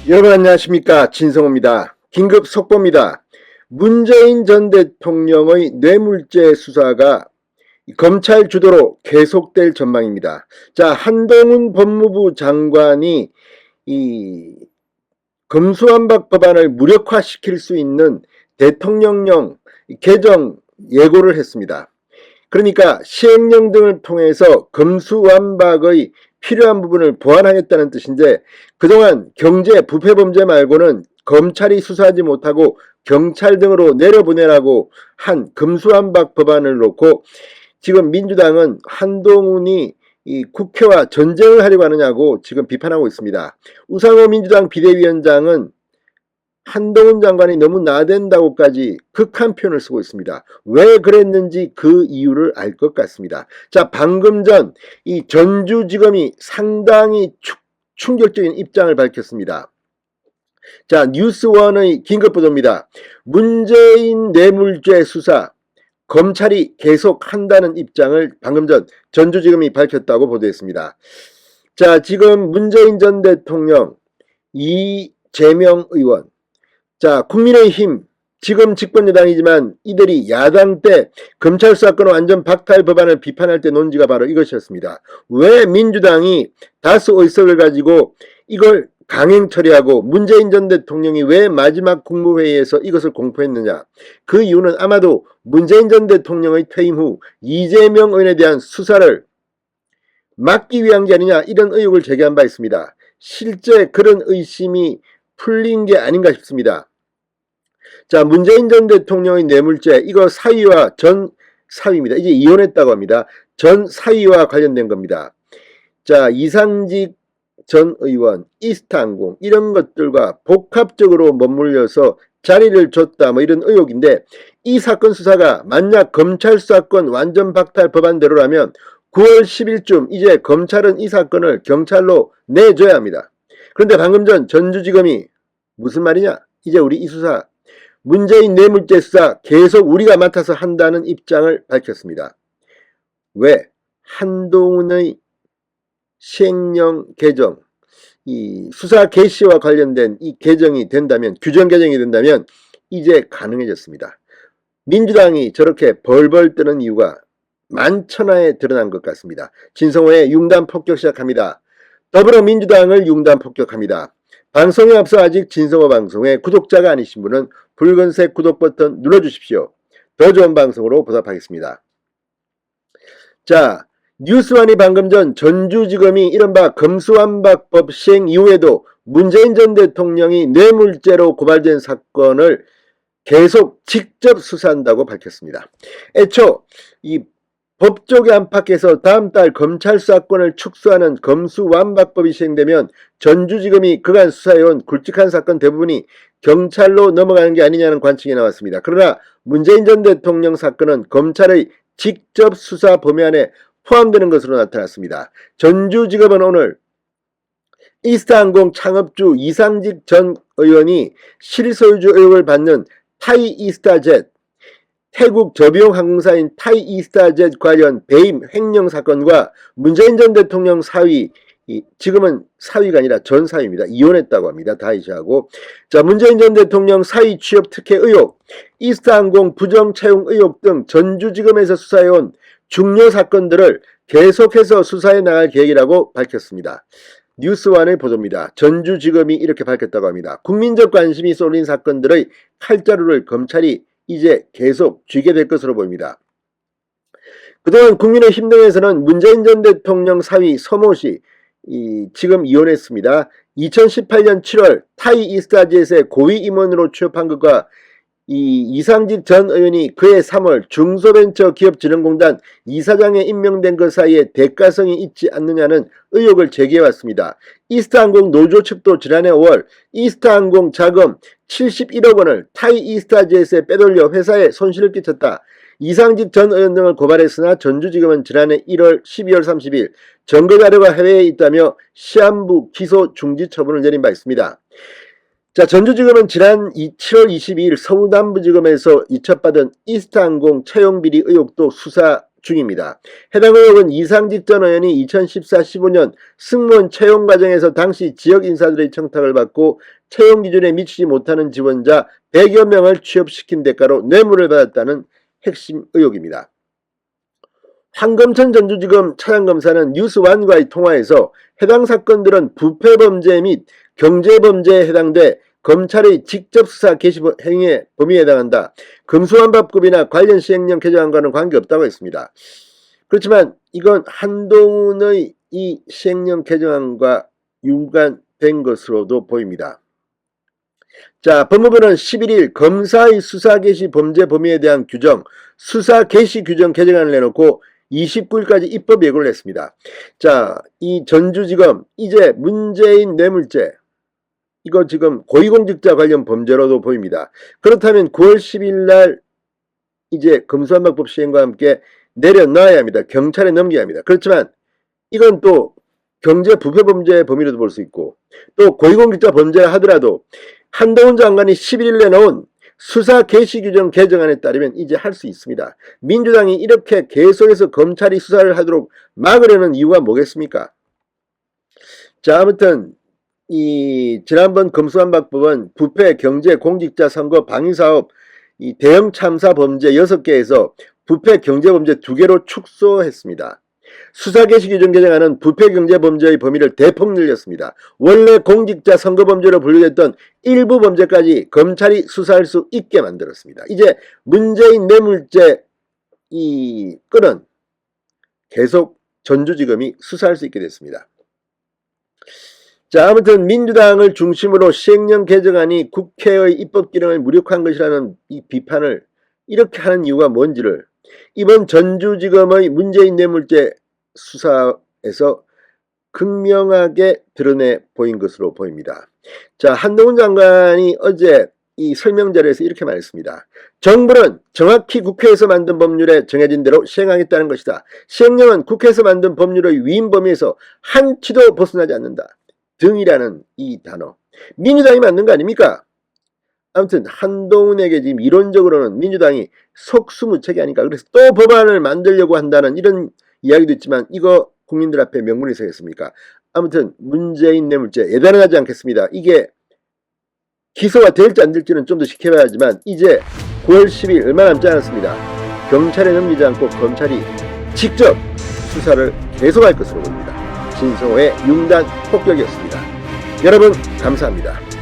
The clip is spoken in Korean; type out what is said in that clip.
여러분 안녕하십니까, 진성호입니다. 긴급 속보입니다. 문재인 전 대통령의 뇌물죄 수사가 검찰 주도로 계속될 전망입니다. 자, 한동훈 법무부 장관이 이 검수완박 법안을 무력화시킬 수 있는 대통령령 개정 예고를 했습니다. 그러니까 시행령 등을 통해서 검수완박의 필요한 부분을 보완하겠다는 뜻인데, 그동안 경제 부패범죄 말고는 검찰이 수사하지 못하고 경찰 등으로 내려보내라고 한 검수완박 법안을 놓고 지금 민주당은 한동훈이 이 국회와 전쟁을 하려고 하느냐고 지금 비판하고 있습니다. 우상호 민주당 비대위원장은 한동훈 장관이 너무 나댄다고까지 극한 표현을 쓰고 있습니다. 왜 그랬는지 그 이유를 알 것 같습니다. 자, 방금 전 이 전주지검이 상당히 충격적인 입장을 밝혔습니다. 자, 뉴스원의 긴급보도입니다. 문재인 뇌물죄 수사 검찰이 계속한다는 입장을 방금 전 전주지검이 밝혔다고 보도했습니다. 자, 지금 문재인 전 대통령, 이재명 의원, 자, 국민의힘 지금 집권여당이지만 이들이 야당 때 검찰 수사권 완전 박탈 법안을 비판할 때 논지가 바로 이것이었습니다. 왜 민주당이 다수 의석을 가지고 이걸 강행 처리하고 문재인 전 대통령이 왜 마지막 국무회의에서 이것을 공포했느냐? 그 이유는 아마도 문재인 전 대통령의 퇴임 후 이재명 의원에 대한 수사를 막기 위한 게 아니냐, 이런 의혹을 제기한 바 있습니다. 실제 그런 의심이 풀린 게 아닌가 싶습니다. 자, 문재인 전 대통령의 뇌물죄, 이거 사위와 전 사위입니다. 이제 이혼했다고 합니다. 전 사위와 관련된 겁니다. 자, 이상직 전 의원, 이스타항공 이런 것들과 복합적으로 맞물려서 자리를 줬다, 뭐 이런 의혹인데, 이 사건 수사가 만약 검찰 수사권 완전 박탈 법안대로라면 9월 10일쯤 이제 검찰은 이 사건을 경찰로 내줘야 합니다. 그런데 방금 전 전주지검이 무슨 말이냐? 이제 우리 이 수사 문재인 뇌물죄 수사 계속 우리가 맡아서 한다는 입장을 밝혔습니다. 왜? 한동훈의 시행령 개정, 이 수사 개시와 관련된 이 개정이 된다면, 규정 개정이 된다면 이제 가능해졌습니다. 민주당이 저렇게 벌벌 뜨는 이유가 만천하에 드러난 것 같습니다. 진성호의 융단 폭격 시작합니다. 더불어민주당을 융단 폭격합니다. 방송에 앞서 아직 진성호 방송의 구독자가 아니신 분은 붉은색 구독 버튼 눌러주십시오. 더 좋은 방송으로 보답하겠습니다. 자, 뉴스원이 방금 전 전주지검이 이른바 검수완박법 시행 이후에도 문재인 전 대통령이 뇌물죄로 고발된 사건을 계속 직접 수사한다고 밝혔습니다. 애초 이 법조계 안팎에서 다음 달 검찰 수사권을 축소하는 검수완박법이 시행되면 전주지검이 그간 수사해온 굵직한 사건 대부분이 경찰로 넘어가는 게 아니냐는 관측이 나왔습니다. 그러나 문재인 전 대통령 사건은 검찰의 직접 수사 범위 안에 포함되는 것으로 나타났습니다. 전주지검은 오늘 이스타항공 창업주 이상직 전 의원이 실소유주 의혹을 받는 타이이스타젯, 태국 저비용 항공사인 타이이스타젯 관련 배임 횡령 사건과 문재인 전 대통령 사위, 지금은 사위가 아니라 전 사위입니다. 이혼했다고 합니다. 다이 씨하고. 자, 문재인 전 대통령 사위 취업 특혜 의혹, 이스타항공 부정 채용 의혹 등 전주지검에서 수사해온 중요 사건들을 계속해서 수사해 나갈 계획이라고 밝혔습니다. 뉴스원의 보도입니다. 전주지검이 이렇게 밝혔다고 합니다. 국민적 관심이 쏠린 사건들의 칼자루를 검찰이 이제 계속 쥐게 될 것으로 보입니다. 그동안 국민의힘 등에서는 문재인 전 대통령 사위 서모씨 지금 이혼했습니다. 2018년 7월 타이이스타젯의 고위 임원으로 취업한 것과 이상직 전 의원이 그해 3월 중소벤처기업진흥공단 이사장에 임명된 것 사이에 대가성이 있지 않느냐는 의혹을 제기해왔습니다. 이스타항공 노조 측도 지난해 5월 이스타항공 자금 71억 원을 타이이스타젯에 빼돌려 회사에 손실을 끼쳤다, 이상직 전 의원 등을 고발했으나 전주지검은 지난해 1월 12월 30일 증거자료가 해외에 있다며 시한부 기소 중지 처분을 내린 바 있습니다. 자, 전주지검은 지난 7월 22일 서울남부지검에서 이첩받은 이스타항공 채용비리 의혹도 수사 중입니다. 해당 의혹은 이상직 전 의원이 2014-15년 승무원 채용 과정에서 당시 지역 인사들의 청탁을 받고 채용 기준에 미치지 못하는 지원자 100여 명을 취업시킨 대가로 뇌물을 받았다는 핵심 의혹입니다. 황금천 전주지검 차장검사는 뉴스완과의 통화에서 해당 사건들은 부패범죄 및 경제범죄에 해당돼 검찰의 직접 수사 개시 행위의 범위에 해당한다. 금수환밥급이나 관련 시행령 개정안과는 관계없다고 했습니다. 그렇지만 이건 한동훈의 이 시행령 개정안과 연관된 것으로도 보입니다. 자, 법무부는 11일 검사의 수사 개시 범죄 범위에 대한 규정, 수사 개시 규정 개정안을 내놓고 29일까지 입법 예고를 했습니다. 자, 이 전주지검 이제 문재인 뇌물죄 이거 지금 고위공직자 관련 범죄로도 보입니다. 그렇다면 9월 10일 날 이제 금수환박법 시행과 함께 내려놔야 합니다. 경찰에 넘겨야 합니다. 그렇지만 이건 또 경제부패범죄의 범위로도 볼 수 있고 또 고위공직자 범죄라 하더라도 한동훈 장관이 11일 내놓은 수사 개시 규정 개정안에 따르면 이제 할 수 있습니다. 민주당이 이렇게 계속해서 검찰이 수사를 하도록 막으려는 이유가 뭐겠습니까? 자, 아무튼 이 지난번 금수환박법은 부패, 경제, 공직자 선거, 방위사업, 이 대형 참사 범죄 6개에서 부패, 경제 범죄 2개로 축소했습니다. 수사 개시 규정 개정안은 부패 경제 범죄의 범위를 대폭 늘렸습니다. 원래 공직자 선거 범죄로 분류됐던 일부 범죄까지 검찰이 수사할 수 있게 만들었습니다. 이제 문재인 뇌물죄 이 건은 계속 전주지검이 수사할 수 있게 됐습니다. 자, 아무튼 민주당을 중심으로 시행령 개정안이 국회의 입법 기능을 무력화한 것이라는 이 비판을 이렇게 하는 이유가 뭔지를 이번 전주지검의 문재인 뇌물죄 수사에서 극명하게 드러내 보인 것으로 보입니다. 자, 한동훈 장관이 어제 이 설명 자료에서 이렇게 말했습니다. 정부는 정확히 국회에서 만든 법률에 정해진 대로 시행하겠다는 것이다. 시행령은 국회에서 만든 법률의 위임 범위에서 한치도 벗어나지 않는다. 등이라는 이 단어. 민주당이 만든 거 아닙니까? 아무튼 한동훈에게 지금 이론적으로는 민주당이 속수무책이 아닐까. 그래서 또 법안을 만들려고 한다는 이런 이야기도 있지만 이거 국민들 앞에 명분이 서겠습니까? 아무튼 문재인 뇌물죄 예단하지 않겠습니다. 이게 기소가 될지 안 될지는 좀 더 지켜봐야지만 이제 9월 10일 얼마 남지 않았습니다. 경찰에 넘기지 않고 검찰이 직접 수사를 계속할 것으로 봅니다. 진성호의 융단 폭격이었습니다. 여러분 감사합니다.